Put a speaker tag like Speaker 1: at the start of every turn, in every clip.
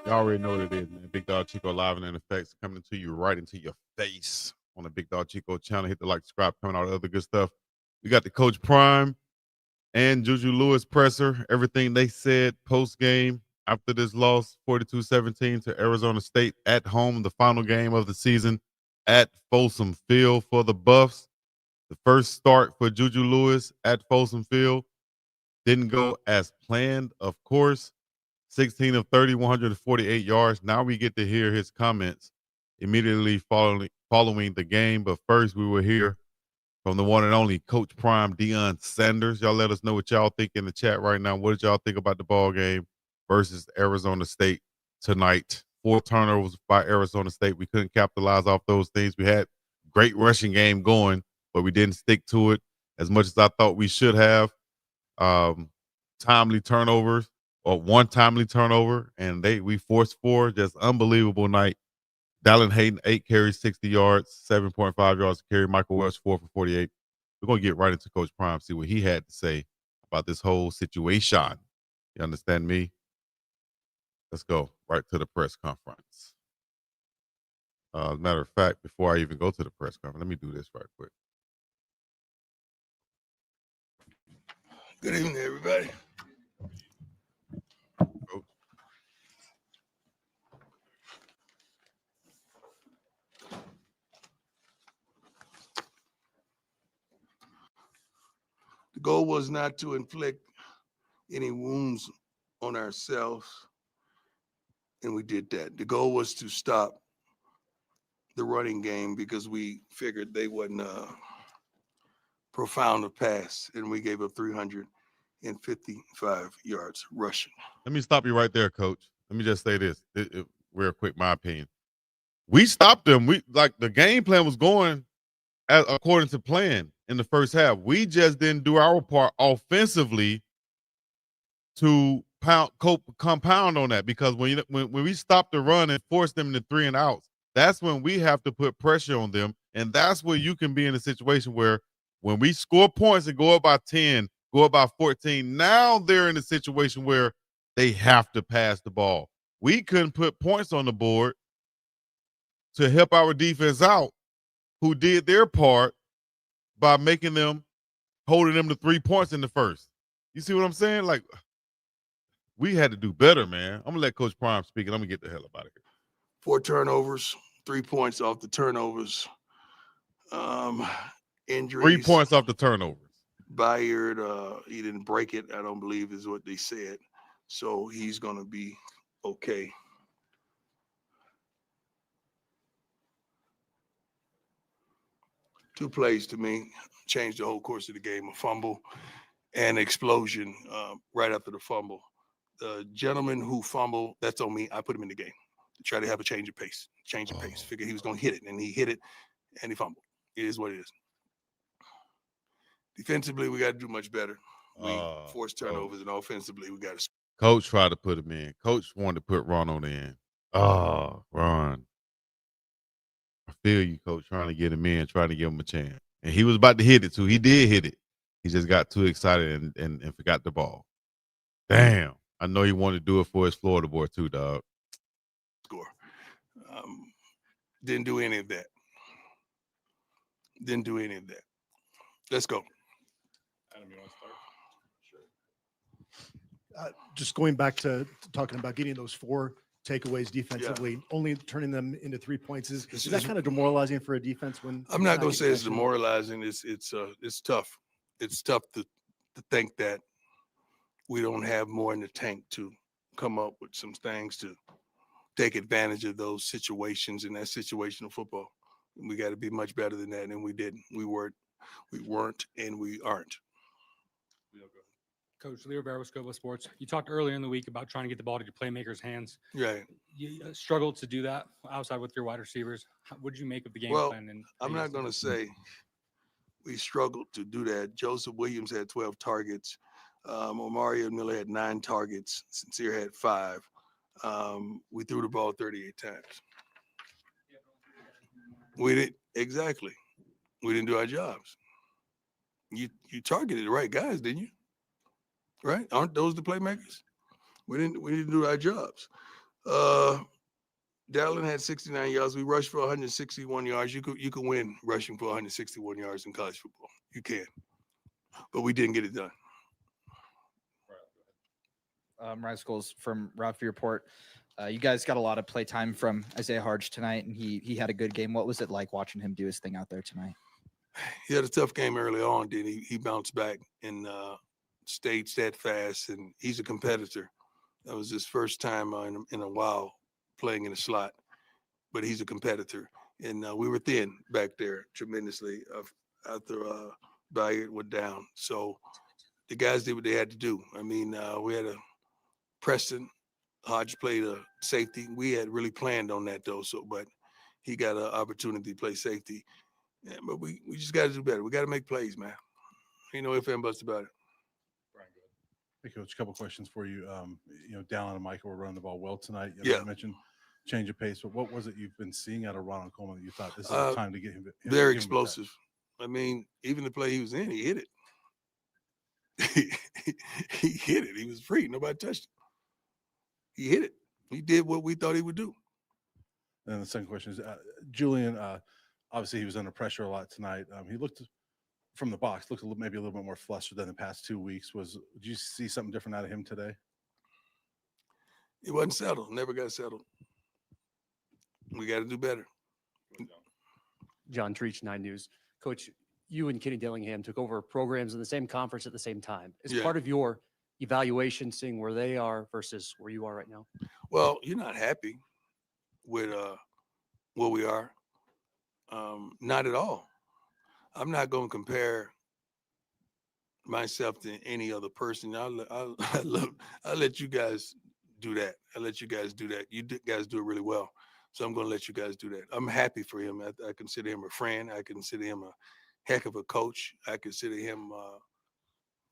Speaker 1: You already know what it is, man. Big Dog Chico live and in effects coming to you right into your face on the Big Dog Chico channel. Hit the like, subscribe, comment, all the other good stuff. We got the Coach Prime and Julian Lewis presser. Everything they said post game after this loss, 42-17 to Arizona State at home, the final game of the season at Folsom Field for the Buffs. The first start for Juju Lewis at Folsom Field didn't go as planned, of course. 16 of 30, 148 yards. Now we get to hear his comments immediately following the game. But first, we will hear from the one and only Coach Prime, Deion Sanders. Y'all let us know what y'all think in the chat right now. What did y'all think about the ball game versus Arizona State tonight? 4 turnovers by Arizona State. We couldn't capitalize off those things. We had great rushing game going, but we didn't stick to it as much as I thought we should have. Timely turnovers or one timely turnover, and we forced 4. Just unbelievable night. Dallin Hayden, 8 carries, 60 yards, 7.5 yards to carry. Michael Welch, 4 for 48. We're going to get right into Coach Prime, see what he had to say about this whole situation. You understand me? Let's go right to the press conference. As a matter of fact, before I even go to the press conference, let me do this right quick.
Speaker 2: Good evening, everybody.
Speaker 1: Coach.
Speaker 2: The goal was not to inflict any wounds on ourselves, and we did that. The goal was to stop the running game because we figured they wasn't profound of pass, and we gave up 355 yards rushing.
Speaker 1: Let me stop you right there, Coach. Let me just say this real quick, my opinion. We stopped them. The game plan was going according to plan in the first half. We just didn't do our part offensively to compound on that, because when we stop the run and force them into 3 and outs, that's when we have to put pressure on them, and that's where you can be in a situation where when we score points and go up by 10, go up by 14, now they're in a situation where they have to pass the ball. We couldn't put points on the board to help our defense out, who did their part by holding them to 3 points in the first. You see what I'm saying? Like, we had to do better, man. I'm gonna let Coach Prime speak, and I'm gonna get the hell up out of here.
Speaker 2: 4 turnovers, 3 points off the turnovers. Injuries.
Speaker 1: 3 points off the turnovers.
Speaker 2: Bayard, he didn't break it, I don't believe is what they said. So he's going to be okay. Two plays to me changed the whole course of the game: a fumble and explosion right after the fumble. The gentleman who fumbled, that's on me. I put him in the game to try to have a change of pace. Figured he was going to hit it, and he hit it, and he fumbled. It is what it is. Defensively, we got to do much better. We forced turnovers, and offensively, we got to.
Speaker 1: Coach tried to put him in. Coach wanted to put Ronald in. Oh, Ron. I feel you, Coach, trying to get him in, trying to give him a chance. And he was about to hit it, too. He did hit it. He just got too excited and forgot the ball. Damn. I know he wanted to do it for his Florida boy, too, dog.
Speaker 2: Score. Didn't do any of that. Let's go.
Speaker 3: Adam, you want to start?
Speaker 4: Sure. Just going back to talking about getting those 4 takeaways defensively, only turning them into 3 points. Is that kind of demoralizing for a defense? When
Speaker 2: I'm not going to say it's demoralizing. It's tough. It's tough to think that we don't have more in the tank to come up with some things to take advantage of those situations in that situational football. We got to be much better than that, and we didn't. We weren't, and we aren't.
Speaker 3: Coach Leo Barrow, Scoba Sports. You talked earlier in the week about trying to get the ball to your playmakers' hands.
Speaker 2: Right.
Speaker 3: You struggled to do that outside with your wide receivers. What did you make of the game plan? And
Speaker 2: I'm not going to say we struggled to do that. Joseph Williams had 12 targets. Omari Miller had 9 targets. Sincere had 5. We threw the ball 38 times. We did exactly. We didn't do our jobs. You targeted the right guys, didn't you? Right? Aren't those the playmakers? We didn't do our jobs. Dallin had 69 yards. We rushed for 161 yards. You could win rushing for 161 yards in college football. You can, but we didn't get it done.
Speaker 5: Ryan Scholes from Ralphie Report. You guys got a lot of play time from Isaiah Harge tonight, and he had a good game. What was it like watching him do his thing out there tonight?
Speaker 2: He had a tough game early on, did he bounced back and stayed steadfast, and he's a competitor. That was his first time in a while playing in the slot, but he's a competitor. And we were thin back there tremendously after Bayard went down. So the guys did what they had to do. I mean, we had a Preston Hodge played a safety. We had really planned on that though. So, but he got an opportunity to play safety. Yeah, but we just got to do better. We got to make plays, man. Ain't no ifs and buts about it.
Speaker 6: Hey, Coach, a couple questions for you. Dallin and Michael were running the ball well tonight.
Speaker 2: Yeah.
Speaker 6: You mentioned change of pace, but what was it you've been seeing out of Ronald Coleman that you thought this is the time to get him?
Speaker 2: Very explosive. I mean, even the play he was in, he hit it. He hit it. He was free. Nobody touched him. He hit it. He did what we thought he would do.
Speaker 6: And the second question is, Julian, obviously he was under pressure a lot tonight. He looked from the box, maybe a little bit more flustered than the past 2 weeks. Did you see something different out of him today?
Speaker 2: He wasn't settled. Never got settled. We got to do better.
Speaker 7: John Treach, 9 News. Coach, you and Kenny Dillingham took over programs in the same conference at the same time. Is
Speaker 2: Yeah.
Speaker 7: part of your evaluation seeing where they are versus where you are right now?
Speaker 2: Well, you're not happy with where we are. Not at all. I'm not going to compare myself to any other person. I'll let you guys do that. I'll let you guys do that. You guys do it really well. So I'm going to let you guys do that. I'm happy for him. I consider him a friend. I consider him a heck of a coach. I consider him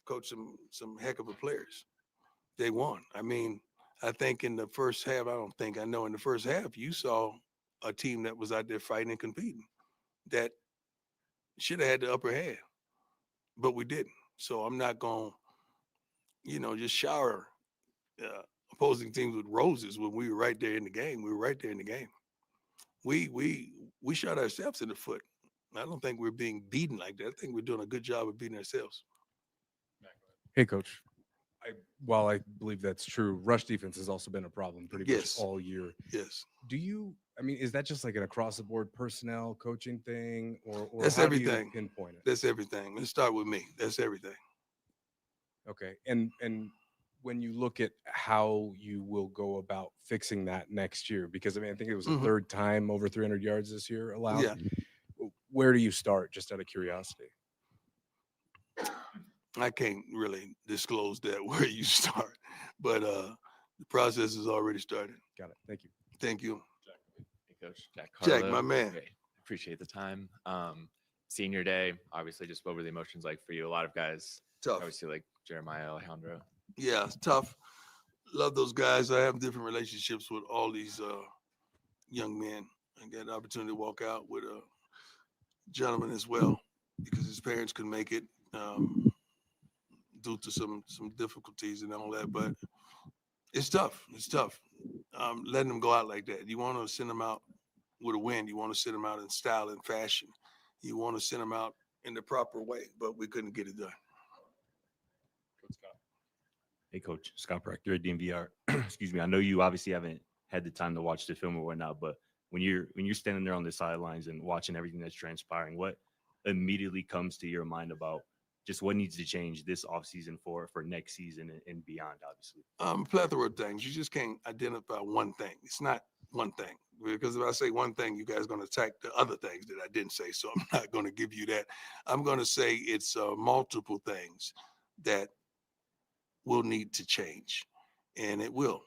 Speaker 2: coach some heck of a players. They won. I mean, I think in the first half, I know in the first half, you saw a team that was out there fighting and competing that should have had the upper hand, but we didn't. So I'm not going to, just shower opposing teams with roses when we were right there in the game. We were right there in the game. We shot ourselves in the foot. I don't think we're being beaten like that. I think we're doing a good job of beating ourselves.
Speaker 8: Hey, Coach. While I believe that's true, rush defense has also been a problem pretty
Speaker 2: Yes.
Speaker 8: much all year.
Speaker 2: Yes.
Speaker 8: Is that just like an across the board personnel coaching thing, or
Speaker 2: That's
Speaker 8: how do you
Speaker 2: everything.
Speaker 8: pinpoint it?
Speaker 2: That's everything. Let's start with me. That's everything.
Speaker 8: Okay. And when you look at how you will go about fixing that next year, because I think it was the
Speaker 2: Mhm.
Speaker 8: third time over 300 yards this year allowed.
Speaker 2: Yeah.
Speaker 8: Where do you start, just out of curiosity?
Speaker 2: I can't really disclose that where you start, but the process has already started.
Speaker 8: Got it. Thank you.
Speaker 2: Thank you.
Speaker 9: Hey, Coach. Jack
Speaker 2: Jack,
Speaker 9: Carlo.
Speaker 2: my man.
Speaker 9: Hey, appreciate the time. Senior day, obviously just what were the emotions like for you? A lot of guys,
Speaker 2: Tough.
Speaker 9: obviously like Jeremiah, Alejandro.
Speaker 2: Yeah, it's tough. Love those guys. I have different relationships with all these young men. I got the opportunity to walk out with a gentleman as well because his parents couldn't make it due to some difficulties and all that. But it's tough. It's tough. Letting them go out like that. You want to send them out with a win. You want to send them out in style and fashion. You want to send them out in the proper way, but we couldn't get it done.
Speaker 10: Hey, Coach. Scott Proctor at DMVR. Excuse me. I know you obviously haven't had the time to watch the film or whatnot, but when you're standing there on the sidelines and watching everything that's transpiring, what immediately comes to your mind about just what needs to change this offseason for next season and beyond, obviously?
Speaker 2: Plethora of things. You just can't identify one thing. It's not one thing, because if I say one thing, you guys are going to attack the other things that I didn't say. So I'm not going to give you that. I'm going to say it's multiple things that will need to change, and it will.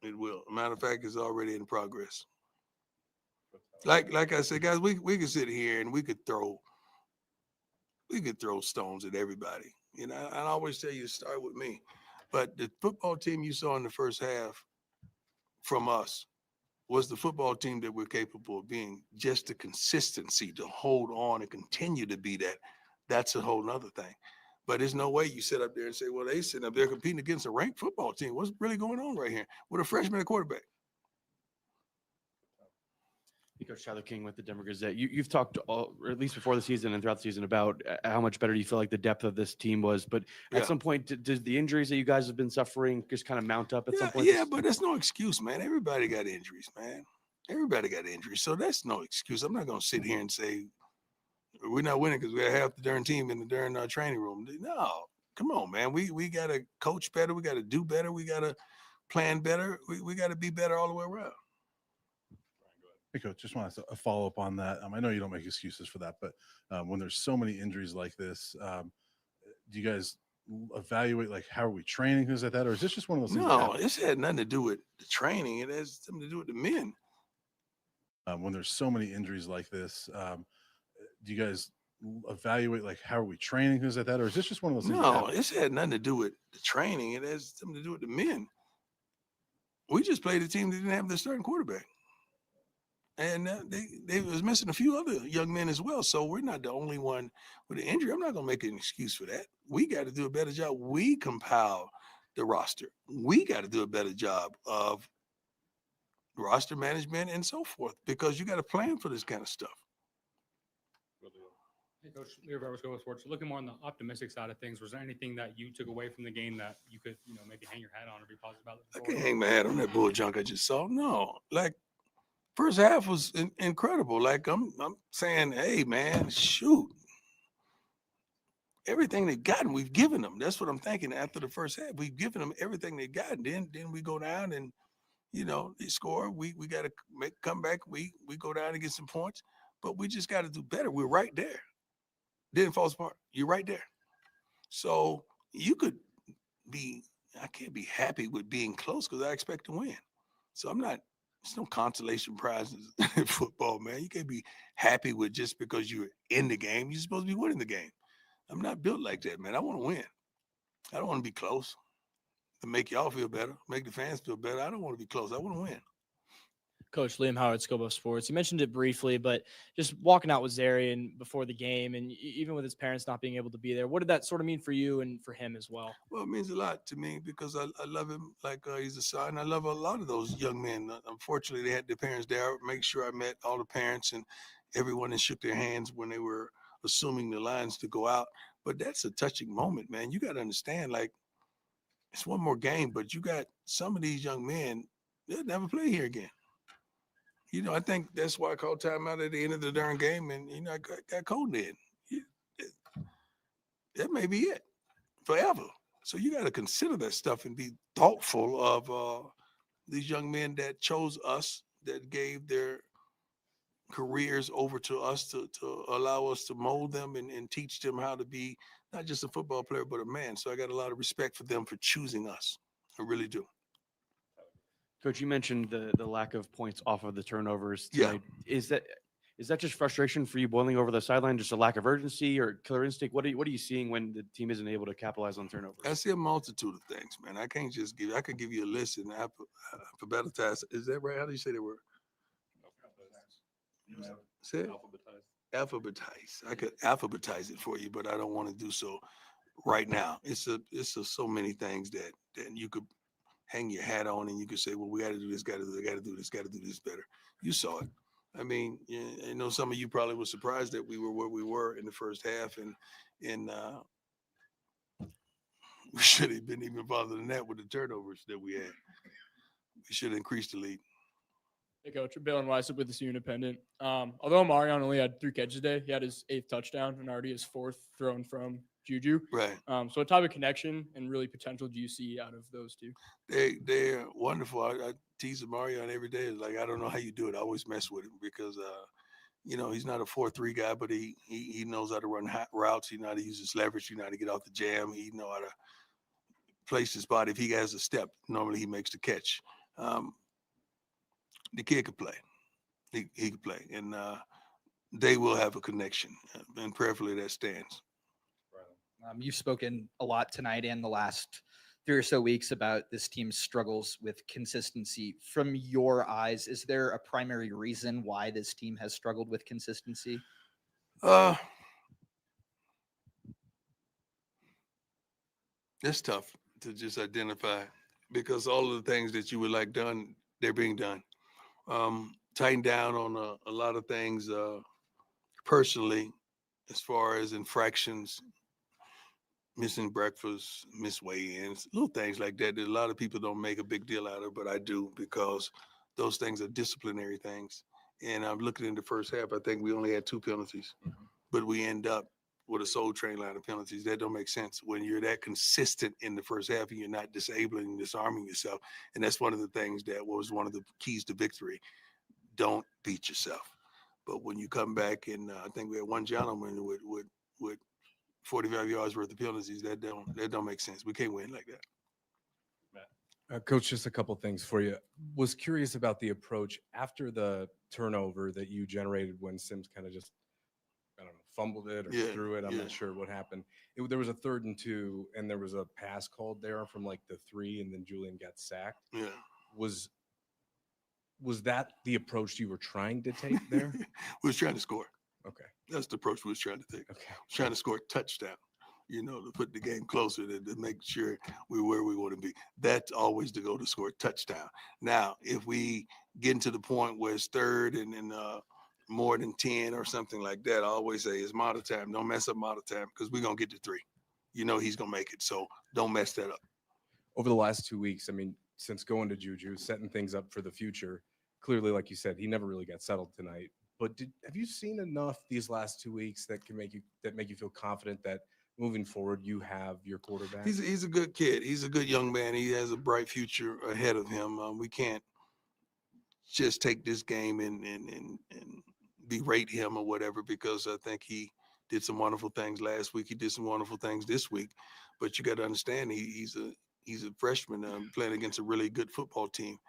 Speaker 2: It will. Matter of fact, it's already in progress. Like I said, guys, we could sit here and we could throw stones at everybody. I always tell you to start with me. But the football team you saw in the first half from us was the football team that we're capable of being. Just the consistency to hold on and continue to be that. That's a whole nother thing. But there's no way you sit up there and say, well, they sitting up there competing against a ranked football team. What's really going on right here with a freshman at quarterback?
Speaker 11: Coach Tyler King with the Denver Gazette. You've talked, or at least before the season and throughout the season, about how much better you feel like the depth of this team was. But at some point, does the injuries that you guys have been suffering just kind of mount up at some point?
Speaker 2: Yeah, but that's no excuse, man. Everybody got injuries, man. Everybody got injuries. So that's no excuse. I'm not going to sit here and say we're not winning because we have half the darn team in the darn training room. No, come on, man. We got to coach better. We got to do better. We got to plan better. We got to be better all the way around.
Speaker 6: Hey, Coach, just want to follow up on that. I know you don't make excuses for that, but when there's so many injuries like this, do you guys evaluate, like, how are we training, things like that? Or is this just one of those things?
Speaker 2: No, this had nothing to do with the training. It has something to do with the men.
Speaker 6: When there's so many injuries like this, do you guys evaluate, like, how are we training, things like that? Or is this just one of those things?
Speaker 2: No, this had nothing to do with the training. It has something to do with the men. We just played a team that didn't have their starting quarterback. And they was missing a few other young men as well. So we're not the only one with an injury. I'm not going to make an excuse for that. We got to do a better job. We compile the roster. We got to do a better job of roster management and so forth, because you got to plan for this kind of stuff.
Speaker 3: Hey, Coach, Leo Rivers, Go Sports. Looking more on the optimistic side of things, was there anything that you took away from the game that you could, maybe hang your hat on or be positive about?
Speaker 2: I can't hang my hat on that bull junk I just saw. No, like, first half was incredible. Like, I'm saying, hey, man, shoot. Everything they've gotten, we've given them. That's what I'm thinking after the first half. We've given them everything they've gotten. Then we go down and, they score. We got to come back. We go down and get some points. But we just got to do better. We're right there. Didn't fall apart. You're right there. So you could be, I can't be happy with being close because I expect to win. So I'm not. There's no consolation prizes in football, man. You can't be happy with just because you're in the game. You're supposed to be winning the game. I'm not built like that, man. I want to win. I don't want to be close to make y'all feel better, make the fans feel better. I don't want to be close. I want to win.
Speaker 12: Coach Liam Howard, Scobo Sports. You mentioned it briefly, but just walking out with Zarian before the game and even with his parents not being able to be there, what did that sort of mean for you and for him as well?
Speaker 2: Well, it means a lot to me because I love him like he's a son. I love a lot of those young men. Unfortunately, they had their parents there. I would make sure I met all the parents and everyone and shook their hands when they were assuming the lines to go out. But that's a touching moment, man. You got to understand, like, it's one more game, but you got some of these young men, they'll never play here again. I think that's why I called timeout at the end of the darn game, and I got cold in. That may be it forever. So you got to consider that stuff and be thoughtful of these young men that chose us, that gave their careers over to us to allow us to mold them and teach them how to be not just a football player but a man. So I got a lot of respect for them for choosing us. I really do.
Speaker 11: Coach, you mentioned the lack of points off of the turnovers
Speaker 2: tonight.
Speaker 11: Yeah. Is that just frustration for you boiling over the sideline, just a lack of urgency or killer instinct? What are you seeing when the team isn't able to capitalize on turnovers?
Speaker 2: I see a multitude of things, man. I can't just I could give you a list and alphabetize. Is that right? How do you say that word? Say it? Alphabetize. I could alphabetize it for you, but I don't want to do so right now. It's so many things that you could hang your hat on and you could say, well, we got to do this, got to do this better. You saw it. I mean, I know some of you probably were surprised that we were where we were in the first half, and we should have been even farther than that with the turnovers that we had. We should have increased the lead.
Speaker 12: Hey, Coach, Bill and Weiss with the Independent. Although Marion only had 3 catches today, he had his 8th touchdown and already his 4th thrown from Juju.
Speaker 2: Right.
Speaker 12: So what type of connection and really potential do you see out of those two?
Speaker 2: They're wonderful. I tease Marion every day. Like, I don't know how you do it. I always mess with him because he's not a 4-3 guy, but he knows how to run hot routes. He knows how to use his leverage. He knows how to get off the jam. He knows how to place his body. If he has a step, normally he makes the catch. The kid could play. He could play, and they will have a connection, and prayerfully that stands.
Speaker 5: You've spoken a lot tonight and the last 3 or so weeks about this team's struggles with consistency. From your eyes, is there a primary reason why this team has struggled with consistency?
Speaker 2: It's tough to just identify because all of the things that you would like done, they're being done. Tighten down on a lot of things personally, as far as infractions, missing breakfast, miss weigh-ins, little things like that. That a lot of people don't make a big deal out of, but I do because those things are disciplinary things. And I'm looking in the first half. I think we only had 2 penalties, but we end up with a soul train line of penalties. That don't make sense when you're that consistent in the first half and you're not disabling and disarming yourself. And that's one of the things that was one of the keys to victory. Don't beat yourself. But when you come back and I think we had one gentleman with 45 yards worth of penalties, that don't make sense. We can't win like that.
Speaker 8: Coach, just a couple things for you. Was curious about the approach after the turnover that you generated when Sims kind of just, I don't know, fumbled it or threw it. I'm not sure what happened. There was a 3rd and 2, and there was a pass called there from like the 3, and then Julian got sacked.
Speaker 2: Yeah.
Speaker 8: Was that the approach you were trying to take there?
Speaker 2: We was trying to score.
Speaker 8: Okay.
Speaker 2: That's the approach we was trying to take.
Speaker 8: Okay.
Speaker 2: Trying to score a touchdown, to put the game closer, to make sure we're where we want to be. That's always the goal, to score a touchdown. Now, if we get to the point where it's 3rd and more than 10 or something like that, I always say it's model time. Don't mess up model time because we're going to get to 3. He's going to make it. So don't mess that up.
Speaker 8: Over the last 2 weeks, I mean, since going to Juju, setting things up for the future, clearly, like you said, he never really got settled tonight. But have you seen enough these last 2 weeks that make you feel confident that moving forward you have your quarterback?
Speaker 2: He's a good kid. He's a good young man. He has a bright future ahead of him. We can't just take this game and berate him or whatever, because I think he did some wonderful things last week. He did some wonderful things this week. But you got to understand, he's a freshman playing against a really good football team,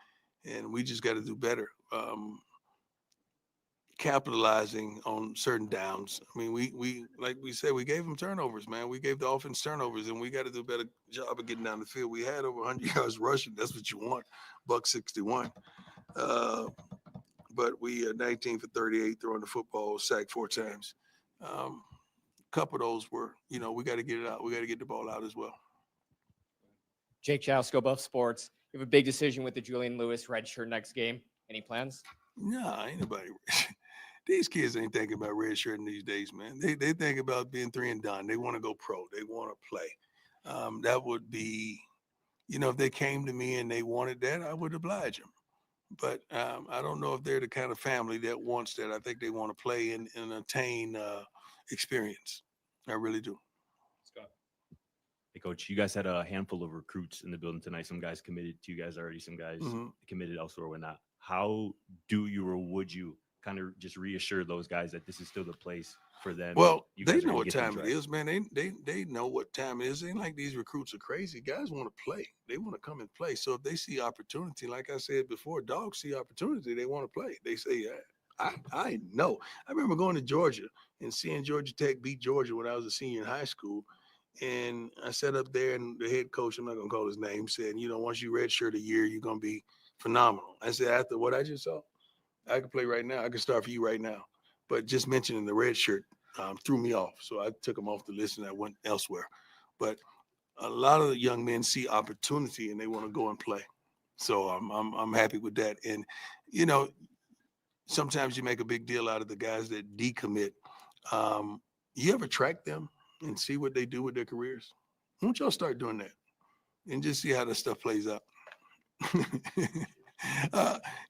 Speaker 2: and we just got to do better. Capitalizing on certain downs. I mean, we like we said, we gave them turnovers, man. We gave the offense turnovers, and we got to do a better job of getting down the field. We had over 100 yards rushing. That's what you want, $161. But we 19 for 38 throwing the football, sacked 4 times. A couple of those were, we got to get it out. We got to get the ball out as well.
Speaker 13: Jake Chow, Buff Sports. You have a big decision with the Julian Lewis redshirt next game. Any plans?
Speaker 2: Nah, ain't nobody. These kids ain't thinking about redshirting these days, man. They think about being 3 and done. They want to go pro. They want to play. That would be, if they came to me and they wanted that, I would oblige them. But I don't know if they're the kind of family that wants that. I think they want to play and attain experience. I really do.
Speaker 10: Scott. Hey, Coach, you guys had a handful of recruits in the building tonight. Some guys committed to you guys already. Some guys committed elsewhere or not. How do you or would you kind of just reassure those guys that this is still the place for them?
Speaker 2: Well, they know what time it is, man. They know what time it is. It ain't like these recruits are crazy. Guys want to play. They want to come and play. So if they see opportunity, like I said before, dogs see opportunity. They want to play. They say, I know. I remember going to Georgia and seeing Georgia Tech beat Georgia when I was a senior in high school. And I sat up there and the head coach, I'm not going to call his name, said, once you redshirt a year, you're going to be phenomenal. I said, after what I just saw, I could play right now. I could start for you right now. But just mentioning the red shirt threw me off. So I took him off the list and I went elsewhere. But a lot of the young men see opportunity and they want to go and play. So I'm happy with that. And, sometimes you make a big deal out of the guys that decommit. You ever track them and see what they do with their careers? Why don't y'all start doing that and just see how this stuff plays out?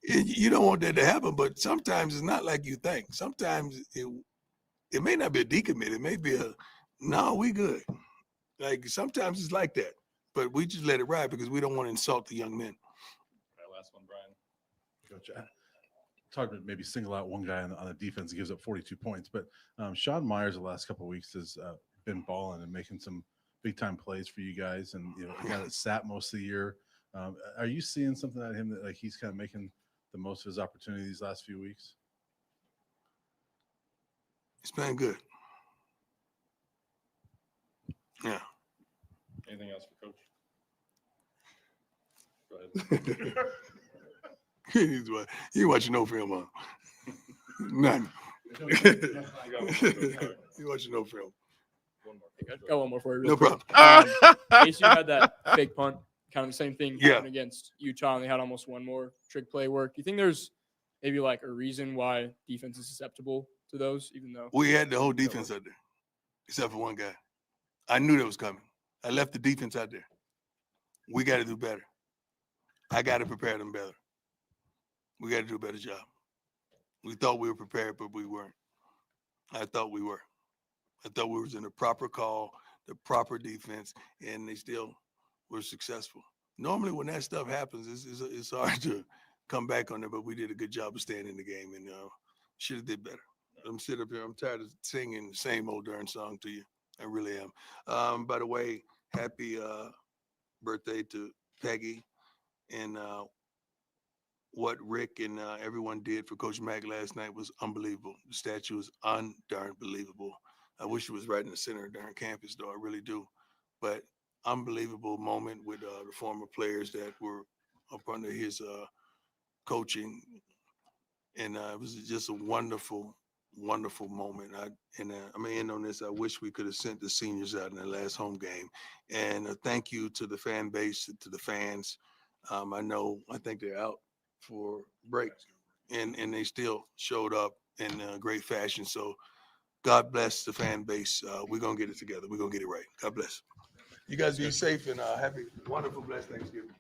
Speaker 2: You don't want that to happen, but sometimes it's not like you think. Sometimes it may not be a decommit. It may be no, we good. Like sometimes it's like that, but we just let it ride because we don't want to insult the young men.
Speaker 6: Last one, Brian. Coach, it's hard to maybe single out one guy on the defense that gives up 42 points, but Sean Myers the last couple of weeks has been balling and making some big time plays for you guys, and a guy that sat most of the year. Are you seeing something out of him that like he's kind of making the most of his opportunity these last few weeks?
Speaker 2: It's been good. Yeah.
Speaker 6: Anything else for Coach? Go ahead.
Speaker 2: You watching no film, huh? None. You watching no film.
Speaker 6: One more.
Speaker 12: got one more for you.
Speaker 2: No
Speaker 12: real quick.
Speaker 2: problem.
Speaker 12: ASU had that fake punt, kind of the same thing
Speaker 2: Yeah.
Speaker 12: happened against Utah, and they had almost one more trick play work. Do you think there's maybe like a reason why defense is susceptible to those, even though
Speaker 2: We had the whole defense out there, except for one guy. I knew that was coming. I left the defense out there. We got to do better. I got to prepare them better. We got to do a better job. We thought we were prepared, but we weren't. I thought we were. I thought we was in the proper call, the proper defense, and they still were successful. Normally, when that stuff happens, it's hard to come back on it, but we did a good job of staying in the game, and should have did better. I'm sitting up here. I'm tired of singing the same old darn song to you. I really am. By the way, happy birthday to Peggy, and what Rick and everyone did for Coach Mack last night was unbelievable. The statue was darn believable. I wish it was right in the center of darn campus, though. I really do. But unbelievable moment with the former players that were up under his coaching, and it was just a wonderful moment. I'm gonna end on this. I wish we could have sent the seniors out in the last home game, and thank you to the fan base, to the fans. I think they're out for break, and they still showed up in great fashion. So God bless the fan base. We're gonna get it together. We're gonna get it right. God bless. You guys be safe and happy, wonderful, blessed Thanksgiving.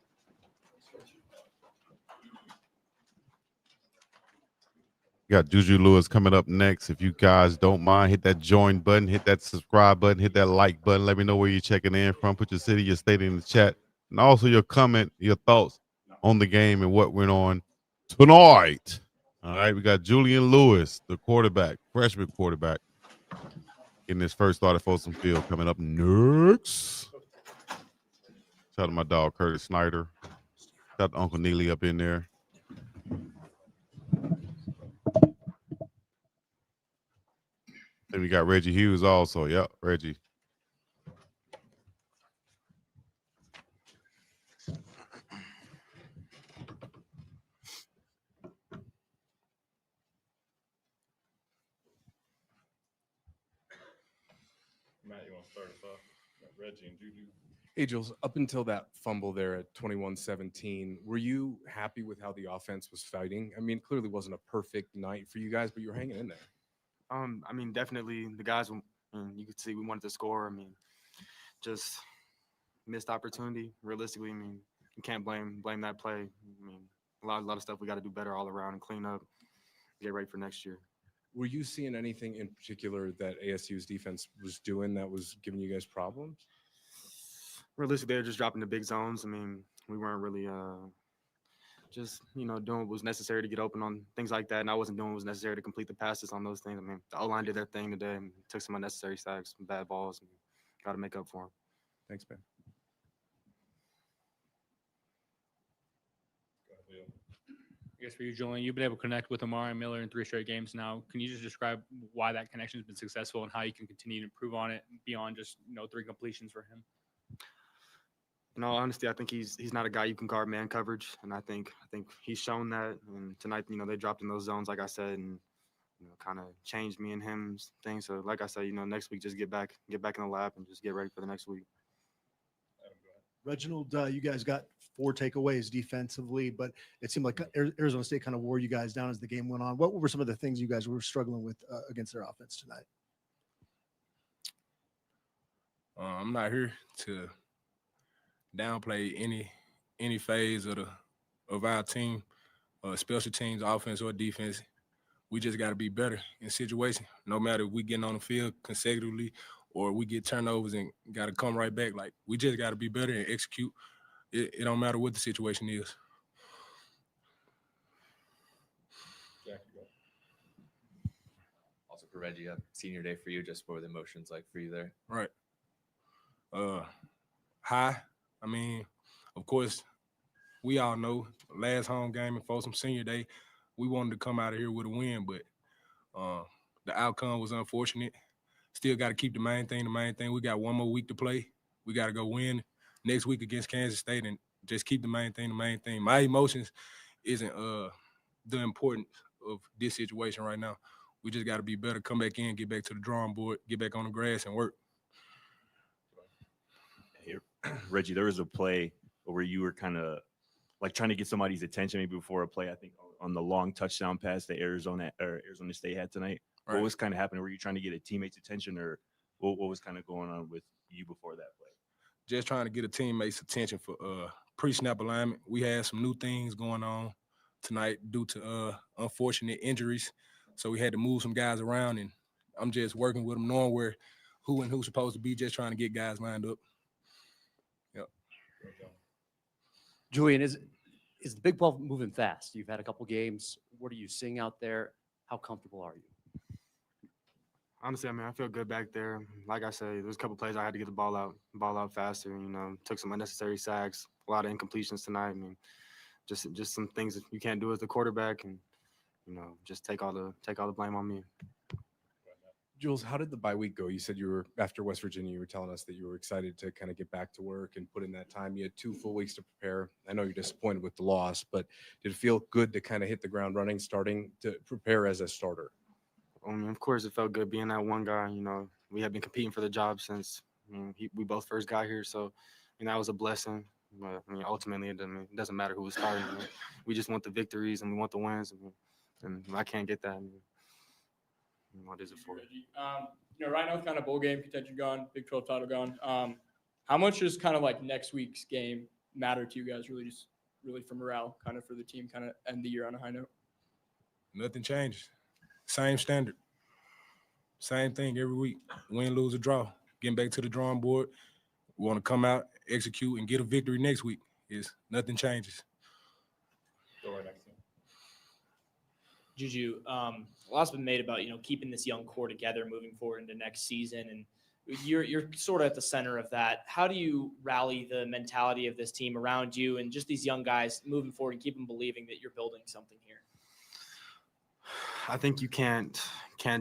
Speaker 1: Got Juju Lewis coming up next. If you guys don't mind, hit that join button, hit that subscribe button, hit that like button. Let me know where you're checking in from. Put your city, your state in the chat, and also your comment, your thoughts on the game and what went on tonight. All right, we got Julian Lewis, the quarterback, freshman quarterback, getting his first start at Folsom Field coming up next. Shout out to my dog, Curtis Snyder. Shout out to Uncle Neely up in there. Then we got Reggie Hughes also. Yep, Reggie.
Speaker 8: Matt, you want to start us off? Reggie and Juju. Hey, Jules, up until that fumble there at 21-17, were you happy with how the offense was fighting? I mean, clearly wasn't a perfect night for you guys, but you were hanging in there.
Speaker 14: I mean, definitely the guys, you could see we wanted to score. I mean, just missed opportunity. Realistically, I mean, you can't blame that play. I mean, a lot of stuff we got to do better all around and clean up, get ready for next year.
Speaker 8: Were you seeing anything in particular that ASU's defense was doing that was giving you guys problems?
Speaker 14: Realistically, they're just dropping the big zones. I mean, we weren't really just, doing what was necessary to get open on things like that. And I wasn't doing what was necessary to complete the passes on those things. I mean, the O-line did their thing today and took some unnecessary sacks, some bad balls, and got to make up for them.
Speaker 8: Thanks, man.
Speaker 3: I guess for you, Julian, you've been able to connect with Amari Miller in 3 straight games now. Can you just describe why that connection has been successful and how you can continue to improve on it beyond just 3 completions for him?
Speaker 14: In all honesty, I think he's not a guy you can guard man coverage, and I think he's shown that. And tonight, they dropped in those zones, like I said, and kind of changed me and him's thing. So, like I said, next week just get back in the lab and just get ready for the next week.
Speaker 4: Reginald, you guys got 4 takeaways defensively, but it seemed like Arizona State kind of wore you guys down as the game went on. What were some of the things you guys were struggling with against their offense tonight?
Speaker 15: I'm not here to downplay any phase of our team, special teams, offense or defense. We just got to be better in situation. No matter if we getting on the field consecutively or we get turnovers and got to come right back. Like, we just got to be better and execute. It don't matter what the situation is.
Speaker 9: Also for Reggie, senior day for you, just what were the emotions like for you there?
Speaker 15: Right. High. I mean, of course, we all know last home game in Folsom Senior Day, we wanted to come out of here with a win, but the outcome was unfortunate. Still got to keep the main thing. We got 1 more week to play. We got to go win next week against Kansas State and just keep the main thing. My emotions isn't the importance of this situation right now. We just got to be better, come back in, get back to the drawing board, get back on the grass and work.
Speaker 10: Reggie, there was a play where you were kind of like trying to get somebody's attention maybe before a play. I think on the long touchdown pass that Arizona State had tonight.
Speaker 15: Right.
Speaker 10: What was kind of happening? Were you trying to get a teammate's attention, or what was kind of going on with you before that play?
Speaker 15: Just trying to get a teammate's attention for pre-snap alignment. We had some new things going on tonight due to unfortunate injuries, so we had to move some guys around, and I'm just working with them, knowing where who and who's supposed to be, just trying to get guys lined up. Yep.
Speaker 7: Julian, is the Big 12 moving fast? You've had a couple games. What are you seeing out there? How comfortable are you?
Speaker 14: Honestly, I mean, I feel good back there. Like I said, there's a couple plays I had to get the ball out faster. You know, took some unnecessary sacks, a lot of incompletions tonight. I mean, just some things that you can't do as the quarterback, and you know, just take all the blame on me.
Speaker 8: Jules, how did the bye week go? You said you were after West Virginia. You were telling us that you were excited to kind of get back to work and put in that time. You had 2 full weeks to prepare. I know you're disappointed with the loss, but did it feel good to kind of hit the ground running, starting to prepare as a starter?
Speaker 14: I mean, of course, it felt good being that one guy. You know, we have been competing for the job since we both first got here, so that was a blessing. But I mean, ultimately, it doesn't matter who was starting. I mean, we just want the victories and we want the wins, and I can't get that. I mean, what is it for?
Speaker 12: Right now, kind of bowl game contention gone, Big 12 title gone. How much does kind of like next week's game matter to you guys? Really for morale, kind of for the team, kind of end the year on a high note.
Speaker 15: Nothing changes. Same standard. Same thing every week. Win, lose, or draw. Getting back to the drawing board. We want to come out, execute, and get a victory next week. Nothing changes.
Speaker 3: Go right next to him.
Speaker 12: Juju, a lot's been made about keeping this young core together moving forward into next season, and you're sort of at the center of that. How do you rally the mentality of this team around you and just these young guys moving forward and keep them believing that you're building something here?
Speaker 14: I think you can't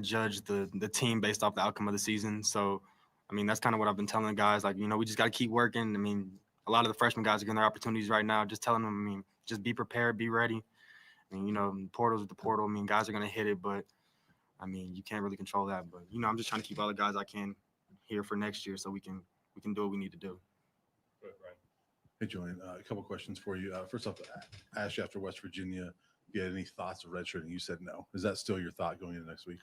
Speaker 14: judge the team based off the outcome of the season. So, I mean, that's kind of what I've been telling the guys. Like, we just got to keep working. I mean, a lot of the freshman guys are getting their opportunities right now. Just telling them, I mean, just be prepared, be ready. I mean, portal's the portal. I mean, guys are going to hit it, but, I mean, you can't really control that. But, I'm just trying to keep all the guys I can here for next year so we can do what we need to do.
Speaker 6: Good, right. Hey, Julian, a couple questions for you. First off, I asked you after West Virginia, if you had any thoughts of redshirting. You said no. Is that still your thought going into next week?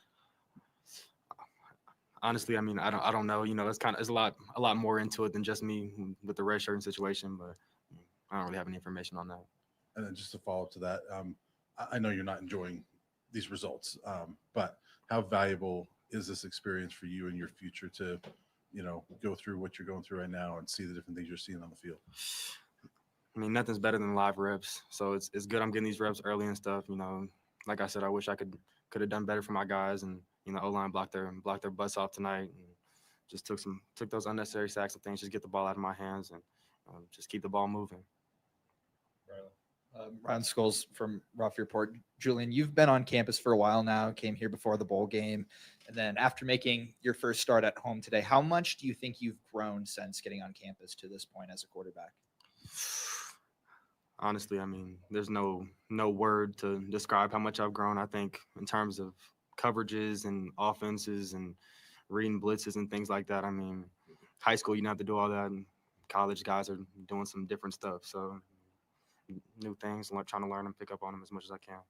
Speaker 14: Honestly, I mean, I don't know. It's a lot more into it than just me with the redshirting situation, but I don't really have any information on that.
Speaker 6: And then just to follow up to that, I know you're not enjoying these results, but how valuable is this experience for you in your future to, go through what you're going through right now and see the different things you're seeing on the field?
Speaker 14: I mean, nothing's better than live reps. So it's good I'm getting these reps early and stuff. Like I said, I wish I could have done better for my guys, and O-line blocked their butts off tonight, and just took those unnecessary sacks and things. Just get the ball out of my hands and just keep the ball moving.
Speaker 5: Ron Scholes from Rough Report. Julian, you've been on campus for a while now, came here before the bowl game, and then after making your first start at home today, how much do you think you've grown since getting on campus to this point as a quarterback?
Speaker 14: Honestly, I mean, there's no word to describe how much I've grown. I think in terms of coverages and offenses and reading blitzes and things like that. I mean, high school, you don't have to do all that, and college guys are doing some different stuff. So new things, trying to learn and pick up on them as much as I can.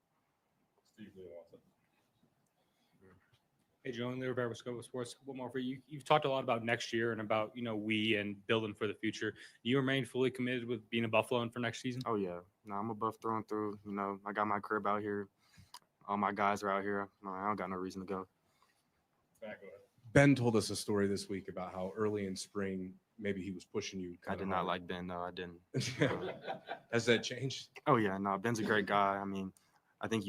Speaker 3: Hey, Julian, Lewis with Scope of Sports. One more for you. You've talked a lot about next year and about, we and building for the future. Do you remain fully committed with being a Buffaloan for next season?
Speaker 14: Oh, yeah. No, I'm a Buff through and through. I got my crib out here. All my guys are out here. I don't got no reason to go.
Speaker 8: Ben told us a story this week about how early in spring, maybe he was pushing you.
Speaker 14: I did not like Ben. No, I didn't.
Speaker 8: Has that changed?
Speaker 14: Oh, yeah. No, Ben's a great guy. I mean, I think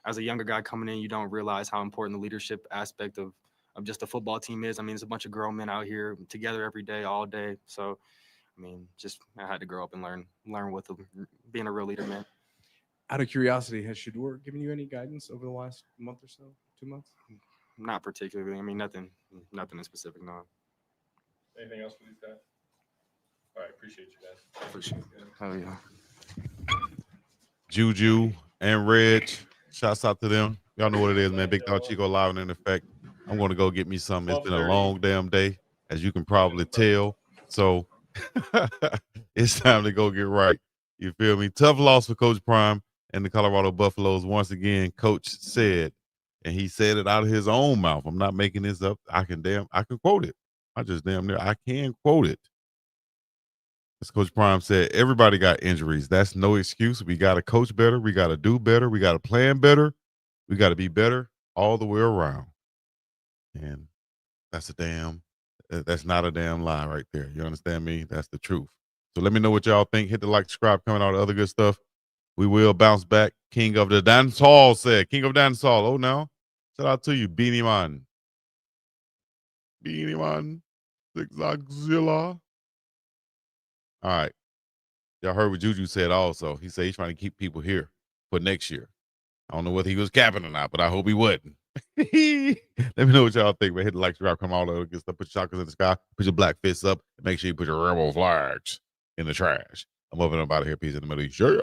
Speaker 14: as a younger guy coming in, you don't realize how important the leadership aspect of just a football team is. I mean, it's a bunch of grown men out here together every day, all day. So, I mean, I had to grow up and learn with being a real leader, man.
Speaker 8: Out of curiosity, has Shedeur given you any guidance over the last month or so, 2 months?
Speaker 14: Not particularly. I mean, nothing in specific, no.
Speaker 8: Anything else for these guys? All right, appreciate you guys.
Speaker 14: Appreciate it. Oh, yeah.
Speaker 1: Juju and Reg, shouts out to them. Y'all know what it is, man. Big Dog Chico live and in effect. I'm going to go get me something. It's been a long damn day, as you can probably tell. So It's time to go get right. You feel me? Tough loss for Coach Prime and the Colorado Buffaloes. Once again, Coach said, and he said it out of his own mouth. I'm not making this up. I can quote it. I can quote it. As Coach Prime said, everybody got injuries. That's no excuse. We got to coach better. We got to do better. We got to plan better. We got to be better all the way around. And that's not a damn lie right there. You understand me? That's the truth. So let me know what y'all think. Hit the like, subscribe, comment, all the other good stuff. We will bounce back. King of the Dance Hall said. King of Dance Hall. Oh, now. Shout out to you, Beanie Man. Beanie Man. Zigzagzilla. All right. Y'all heard what Juju said also. He said he's trying to keep people here for next year. I don't know whether he was capping or not, but I hope he wasn't. Let me know what y'all think. But hit the like, subscribe, come all the good stuff. Put your chakras in the sky. Put your black fists up. And make sure you put your rebel flags in the trash. I'm moving up out of here. Peace in the middle. Yeah.